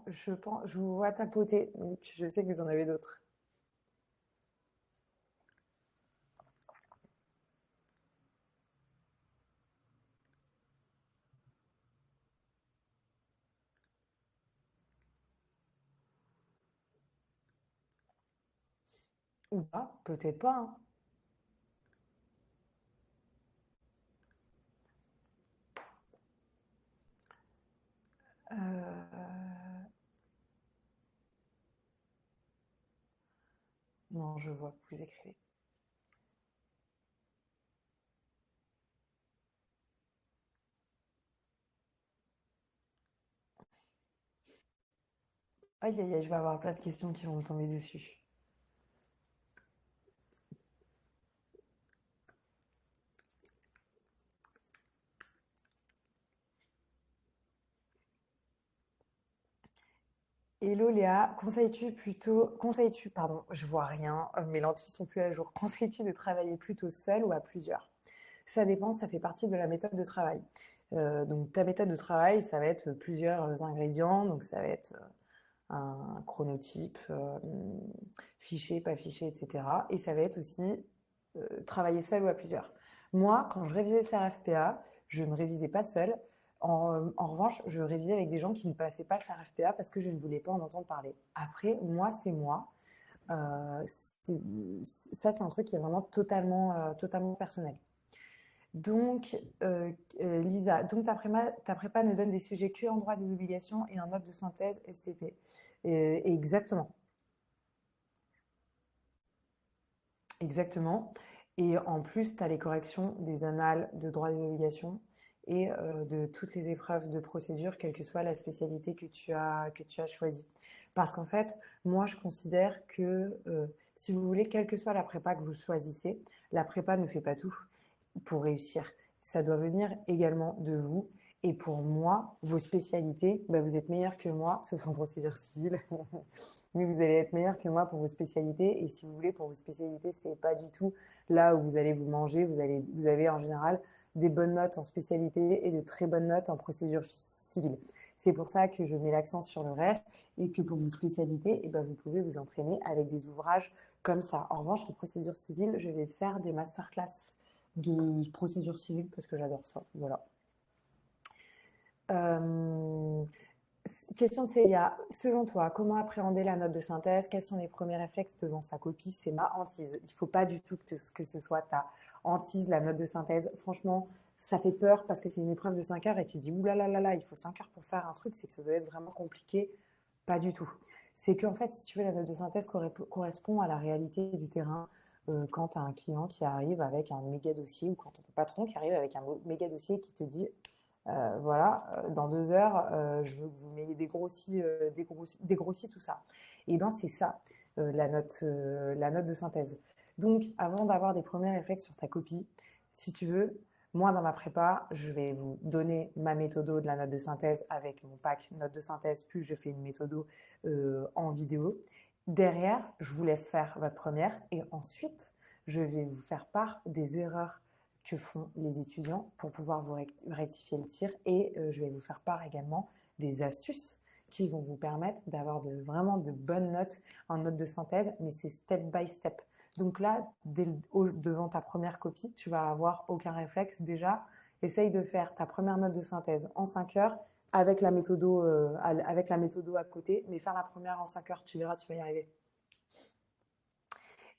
Je vous vois tapoter, donc je sais que vous en avez d'autres. Ou pas, peut-être pas, hein. Euh, Non, je vois que vous écrivez. Aïe, aïe, aïe, je vais avoir plein de questions qui vont me tomber dessus. Hello Léa, pardon, je vois rien, mes lentilles sont plus à jour. Conseilles-tu de travailler plutôt seul ou à plusieurs? Ça dépend, ça fait partie de la méthode de travail. Donc ta méthode de travail, ça va être plusieurs ingrédients, donc ça va être un chronotype, fiché, pas fiché, etc. Et ça va être aussi travailler seul ou à plusieurs. Moi, quand je révisais le CRFPA, je ne révisais pas seul. En revanche, je révisais avec des gens qui ne passaient pas le CRFPA parce que je ne voulais pas en entendre parler. Après, moi, c'est moi. Euh, c'est- Ça, c'est un truc qui est vraiment totalement personnel. Donc, Lisa, donc ta prépa nous donne des sujets que en droit des obligations et en note de synthèse STP. Exactement, exactement. Et en plus, tu as les corrections des annales de droit des obligations et de toutes les épreuves de procédure, quelle que soit la spécialité que tu as choisie. Parce qu'en fait, moi, je considère que si vous voulez, quelle que soit la prépa que vous choisissez, la prépa ne fait pas tout pour réussir. Ça doit venir également de vous. Et pour moi, vos spécialités, bah, vous êtes meilleur que moi, sauf en procédure civile. Mais vous allez être meilleur que moi pour vos spécialités. Et si vous voulez, pour vos spécialités, ce n'est pas du tout là où vous allez vous manger. Vous avez en général des bonnes notes en spécialité et de très bonnes notes en procédure civile. C'est pour ça que je mets l'accent sur le reste et que pour vos spécialités, eh ben, vous pouvez vous entraîner avec des ouvrages comme ça. En revanche, en procédure civile, je vais faire des masterclass de procédure civile parce que j'adore ça. Voilà. Euh, Question de Célia. Selon toi, comment appréhender la note de synthèse? Quels sont les premiers réflexes devant sa copie? C'est ma hantise. Il ne faut pas du tout que ce soit ta hantise, la note de synthèse. Franchement, ça fait peur parce que c'est une épreuve de 5 heures et tu te dis, oulala, là, là, là, il faut 5 heures pour faire un truc, c'est que ça doit être vraiment compliqué. Pas du tout. C'est qu'en fait, si tu veux, la note de synthèse correspond à la réalité du terrain. Quand tu as un client qui arrive avec un méga dossier ou quand ton patron qui arrive avec un méga dossier qui te dit voilà, dans 2 heures, je veux que vous m'ayez dégrossi tout ça. Et bien, c'est ça, la note de synthèse. Donc, avant d'avoir des premiers réflexes sur ta copie, si tu veux, moi, dans ma prépa, je vais vous donner ma méthodo de la note de synthèse avec mon pack note de synthèse, puis je fais une méthodo en vidéo. Derrière, je vous laisse faire votre première et ensuite, je vais vous faire part des erreurs que font les étudiants pour pouvoir vous rectifier le tir et je vais vous faire part également des astuces qui vont vous permettre d'avoir vraiment de bonnes notes en note de synthèse, mais c'est step by step. Donc là, devant ta première copie, tu vas avoir aucun réflexe déjà. Essaye de faire ta première note de synthèse en 5 heures avec la méthodo à côté, mais faire la première en 5 heures, tu verras, tu vas y arriver.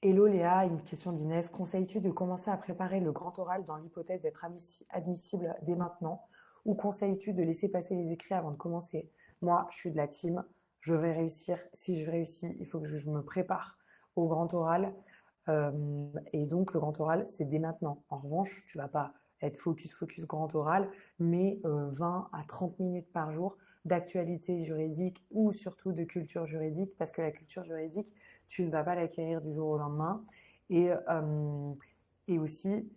Hello Léa, une question d'Inès. Conseilles-tu de commencer à préparer le grand oral dans l'hypothèse d'être admissible dès maintenant ou conseilles-tu de laisser passer les écrits avant de commencer? Moi, je suis de la team, je vais réussir. Si je réussis, il faut que je me prépare au grand oral. Et donc, le grand oral, c'est dès maintenant. En revanche, tu ne vas pas être focus grand oral, mais 20 à 30 minutes par jour d'actualité juridique ou surtout de culture juridique, parce que la culture juridique, tu ne vas pas l'acquérir du jour au lendemain. Et, euh, et aussi,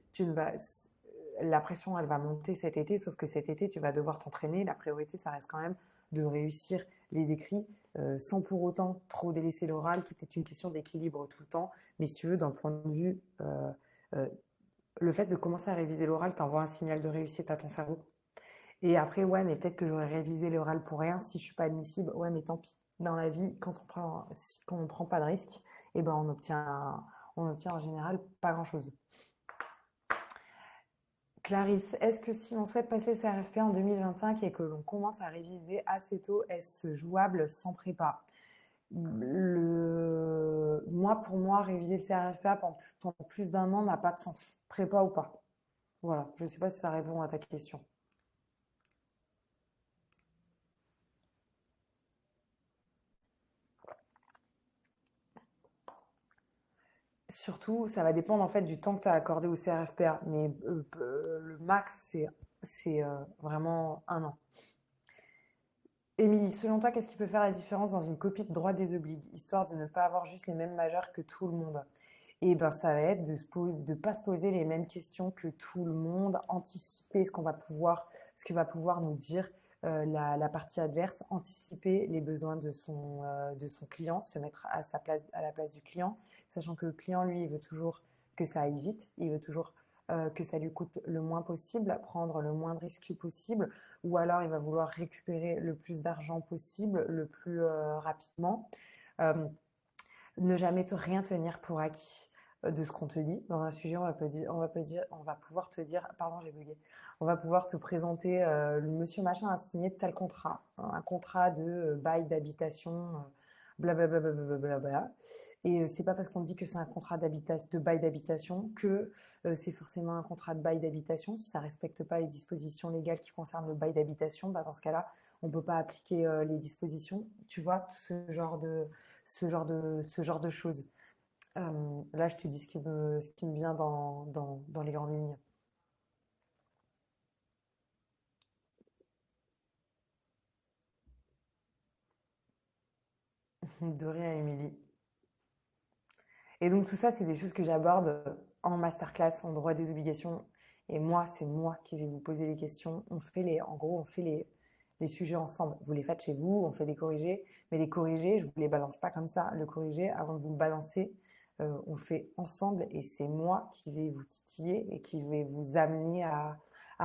la pression, elle va monter cet été, sauf que cet été, tu vas devoir t'entraîner. La priorité, ça reste quand même de réussir les écrits sans pour autant trop délaisser l'oral. Tout est une question d'équilibre tout le temps. Mais si tu veux, d'un point de vue, euh, le fait de commencer à réviser l'oral t'envoie un signal de réussite à ton cerveau. Et après, ouais, mais peut-être que j'aurais révisé l'oral pour rien si je suis pas admissible. Ouais, mais tant pis. Dans la vie, quand on prend pas de risque, eh ben on obtient en général pas grand-chose. Clarisse, est-ce que si on souhaite passer le CRFP en 2025 et que l'on commence à réviser assez tôt, est-ce jouable sans prépa? Pour moi, réviser le CRFP pendant plus d'un an n'a pas de sens, prépa ou pas. Voilà, je ne sais pas si ça répond à ta question. Surtout, ça va dépendre en fait du temps que tu as accordé au CRFPA, mais le max, c'est vraiment un an. Émilie, selon toi, qu'est-ce qui peut faire la différence dans une copie de droit des obligues, histoire de ne pas avoir juste les mêmes majeurs que tout le monde? Et ben, ça va être de pas se poser les mêmes questions que tout le monde, anticiper ce que va pouvoir nous dire la partie adverse, anticiper les besoins de son client, se mettre à la place du client, sachant que le client, lui, il veut toujours que ça aille vite, il veut toujours que ça lui coûte le moins possible, prendre le moins de risques possible, ou alors il va vouloir récupérer le plus d'argent possible, le plus rapidement. Euh, Ne jamais rien tenir pour acquis de ce qu'on te dit. Dans un sujet, on va pouvoir te dire, pardon, j'ai bugué. On va pouvoir te présenter le monsieur machin a signé tel contrat, hein, un contrat de bail d'habitation, blablabla. Bla, bla, bla, bla, bla. Et c'est pas parce qu'on dit que c'est un contrat de bail d'habitation que c'est forcément un contrat de bail d'habitation. Si ça respecte pas les dispositions légales qui concernent le bail d'habitation, bah dans ce cas-là, on peut pas appliquer les dispositions. Tu vois, ce genre de choses. Là, je te dis ce qui me vient dans les grandes lignes. De rien, Émilie. Et donc, tout ça, c'est des choses que j'aborde en masterclass, en droit des obligations. Et moi, c'est moi qui vais vous poser les questions. En gros, on fait les sujets ensemble. Vous les faites chez vous, on fait des corrigés. Mais les corrigés, je ne vous les balance pas comme ça. Le corrigé, avant de vous le balancer, on le fait ensemble. Et c'est moi qui vais vous titiller et qui vais vous amener à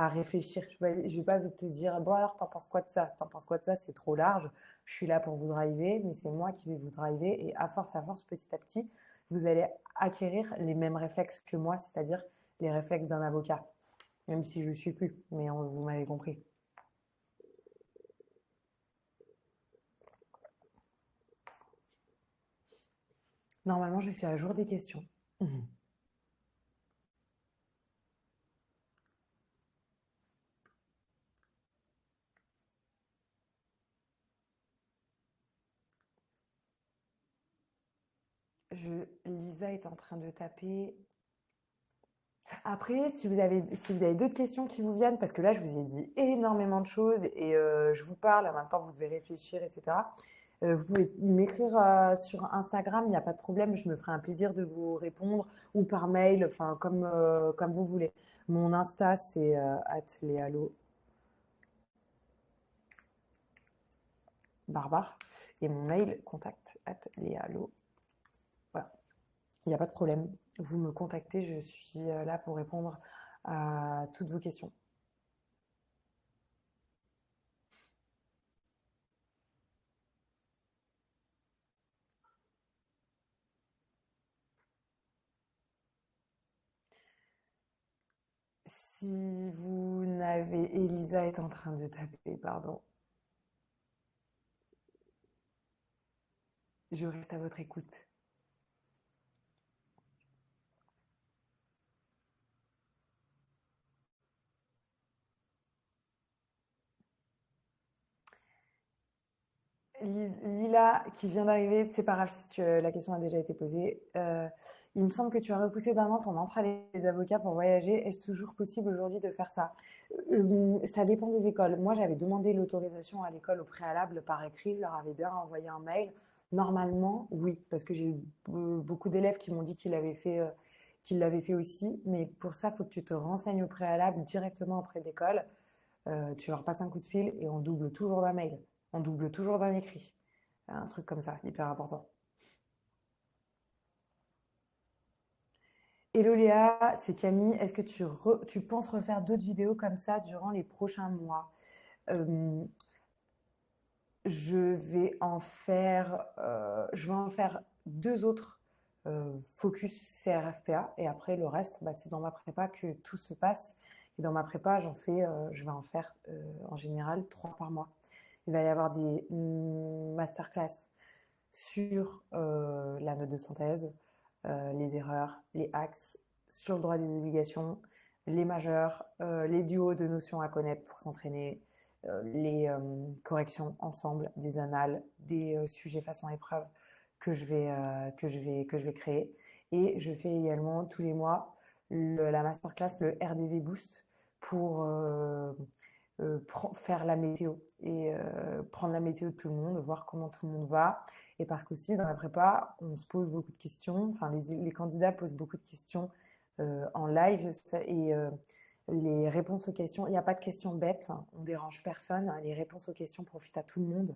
réfléchir. Je vais pas te dire, bon alors, t'en penses quoi de ça? T'en penses quoi de ça? C'est trop large. Je suis là pour vous driver, mais c'est moi qui vais vous driver. Et à force, petit à petit, vous allez acquérir les mêmes réflexes que moi, c'est-à-dire les réflexes d'un avocat, même si je ne suis plus, mais vous m'avez compris. Normalement, je suis à jour des questions. Lisa est en train de taper. Après, si vous avez d'autres questions qui vous viennent, parce que là, je vous ai dit énormément de choses et je vous parle, en même temps, vous devez réfléchir, etc. Vous pouvez m'écrire sur Instagram, il n'y a pas de problème, je me ferai un plaisir de vous répondre ou par mail, enfin, comme vous voulez. Mon Insta, c'est @lealo barbare et mon mail, contact@lealo. Voilà, il n'y a pas de problème. Vous me contactez, je suis là pour répondre à toutes vos questions. Si vous n'avez... Elisa est en train de taper, pardon. Je reste à votre écoute. Lila qui vient d'arriver, c'est pas grave si la question a déjà été posée. Il me semble que tu as repoussé d'un an ton entrée à les avocats pour voyager. Est-ce toujours possible aujourd'hui de faire ça? Ça dépend des écoles. Moi, j'avais demandé l'autorisation à l'école au préalable par écrit. Je leur avais bien envoyé un mail. Normalement, oui, parce que j'ai eu beaucoup d'élèves qui m'ont dit qu'ils l'avaient fait aussi. Mais pour ça, il faut que tu te renseignes au préalable directement auprès de l'école. Tu leur passes un coup de fil et on double toujours d'un mail. On double toujours d'un écrit. Un truc comme ça, hyper important. Hello Léa, c'est Camille. Est-ce que tu penses refaire d'autres vidéos comme ça durant les prochains mois? Euh, je vais en faire deux autres focus CRFPA et après le reste, bah, c'est dans ma prépa que tout se passe. Et dans ma prépa, je vais en faire en général trois par mois. Il va y avoir des masterclass sur la note de synthèse, les erreurs, les axes, sur le droit des obligations, les majeurs, les duos de notions à connaître pour s'entraîner, les corrections ensemble, des annales, des sujets façon épreuve que je vais créer. Et je fais également tous les mois la masterclass, le RDV Boost, pour faire la météo et prendre la météo de tout le monde, voir comment tout le monde va. Et parce qu'aussi, dans la prépa, on se pose beaucoup de questions, enfin, les candidats posent beaucoup de questions en live et les réponses aux questions, il n'y a pas de questions bêtes, hein, on dérange personne, les réponses aux questions profitent à tout le monde.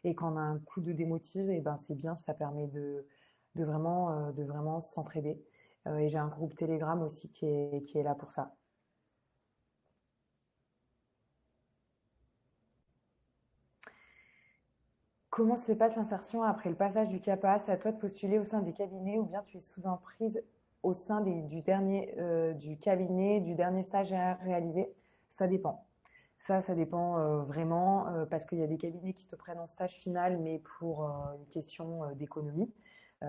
Et quand on a un coup de démotive, et ben c'est bien, ça permet de vraiment s'entraider. Et j'ai un groupe Telegram aussi qui est là pour ça. Comment se passe l'insertion après le passage du CAPA? C'est à toi de postuler au sein des cabinets ou bien tu es souvent prise au sein du cabinet, du dernier stage à réaliser? Ça dépend. Ça dépend vraiment parce qu'il y a des cabinets qui te prennent en stage final, mais pour une question d'économie,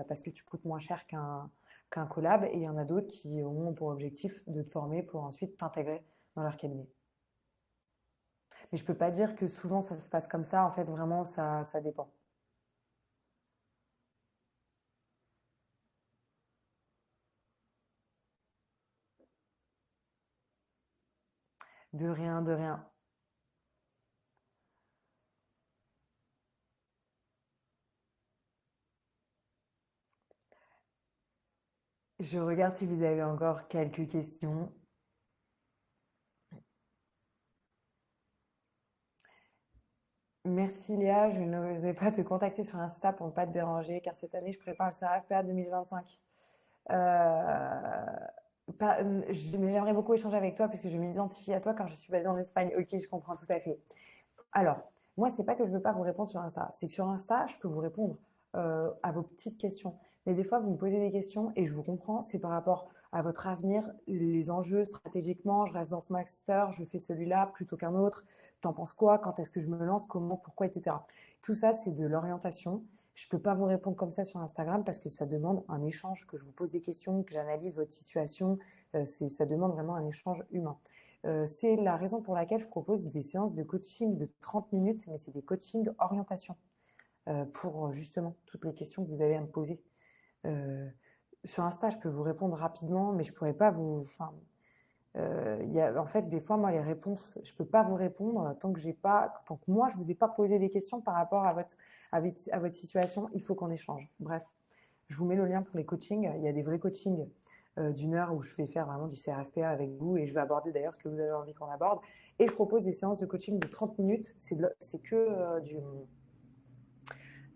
parce que tu coûtes moins cher qu'un collab, et il y en a d'autres qui ont pour objectif de te former pour ensuite t'intégrer dans leur cabinet. Mais je peux pas dire que souvent ça se passe comme ça, en fait, vraiment, ça dépend. De rien, de rien. Je regarde si vous avez encore quelques questions. Merci Léa, je n'osais pas te contacter sur Insta pour ne pas te déranger car cette année je prépare le CRFPA 2025. Euh, mais j'aimerais beaucoup échanger avec toi puisque je m'identifie à toi car je suis basée en Espagne. Ok, je comprends tout à fait. Alors, moi, c'est pas que je veux pas vous répondre sur Insta. C'est que sur Insta, je peux vous répondre à vos petites questions. Mais des fois, vous me posez des questions et je vous comprends. C'est par rapport à votre avenir, les enjeux stratégiquement. Je reste dans ce master, je fais celui-là plutôt qu'un autre. T'en penses quoi? Quand est-ce que je me lance? Comment? Pourquoi? Etc. Tout ça, c'est de l'orientation. Je ne peux pas vous répondre comme ça sur Instagram parce que ça demande un échange, que je vous pose des questions, que j'analyse votre situation. Ça demande vraiment un échange humain. C'est la raison pour laquelle je propose des séances de coaching de 30 minutes, mais c'est des coachings orientation pour justement toutes les questions que vous avez à me poser. Euh, sur Insta, je peux vous répondre rapidement, mais je pourrais pas vous. Enfin, en fait, des fois, moi, les réponses, je peux pas vous répondre tant que moi, je vous ai pas posé des questions par rapport à votre situation. Il faut qu'on échange. Bref, je vous mets le lien pour les coachings. Il y a des vrais coachings d'une heure où je vais faire vraiment du CRFPA avec vous et je vais aborder d'ailleurs ce que vous avez envie qu'on aborde. Et je propose des séances de coaching de 30 minutes. C'est que de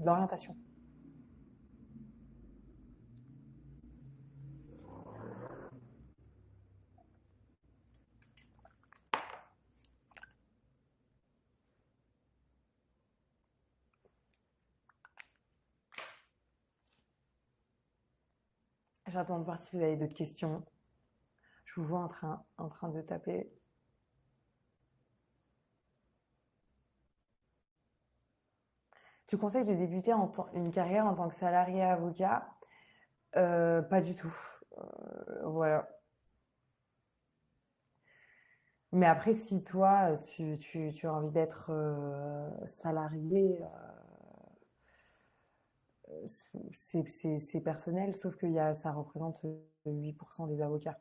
l'orientation. J'attends de voir si vous avez d'autres questions. Je vous vois en train de taper. Tu conseilles de débuter une carrière en tant que salarié avocat? Pas du tout. Voilà. Mais après, si toi, tu as envie d'être salarié, c'est personnel, sauf que ça représente 8% des avocats.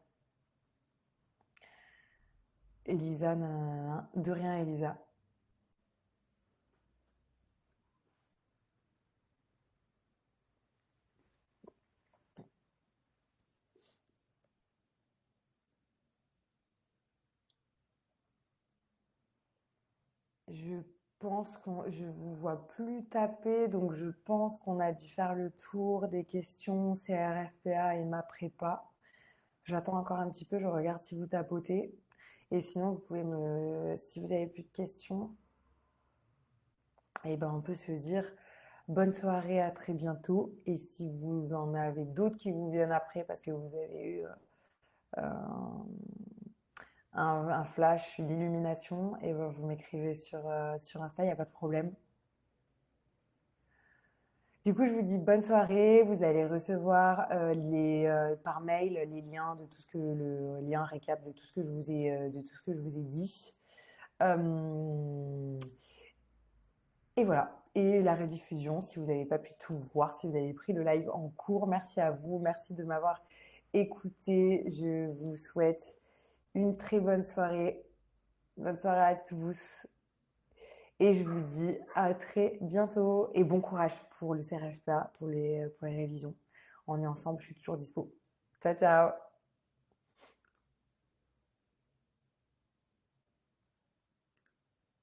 Elisa, nanana. De rien, Elisa. Je je vous vois plus taper, donc je pense qu'on a dû faire le tour des questions CRFPA et ma prépa. J'attends encore un petit peu, je regarde si vous tapotez. Et sinon, si vous avez plus de questions, eh ben, on peut se dire bonne soirée, à très bientôt. Et si vous en avez d'autres qui vous viennent après parce que vous avez eu un flash, une illumination, et ben, vous m'écrivez sur Insta, il n'y a pas de problème. Du coup, je vous dis bonne soirée. Vous allez recevoir par mail les liens de tout ce que le lien récap de tout ce que de tout ce que je vous ai dit. Euh, et voilà. Et la rediffusion, si vous n'avez pas pu tout voir, si vous avez pris le live en cours, merci à vous, merci de m'avoir écouté. Je vous souhaite une très bonne soirée. Bonne soirée à tous. Et je vous dis à très bientôt et bon courage pour le CRFPA, pour les révisions. On est ensemble, je suis toujours dispo. Ciao, ciao!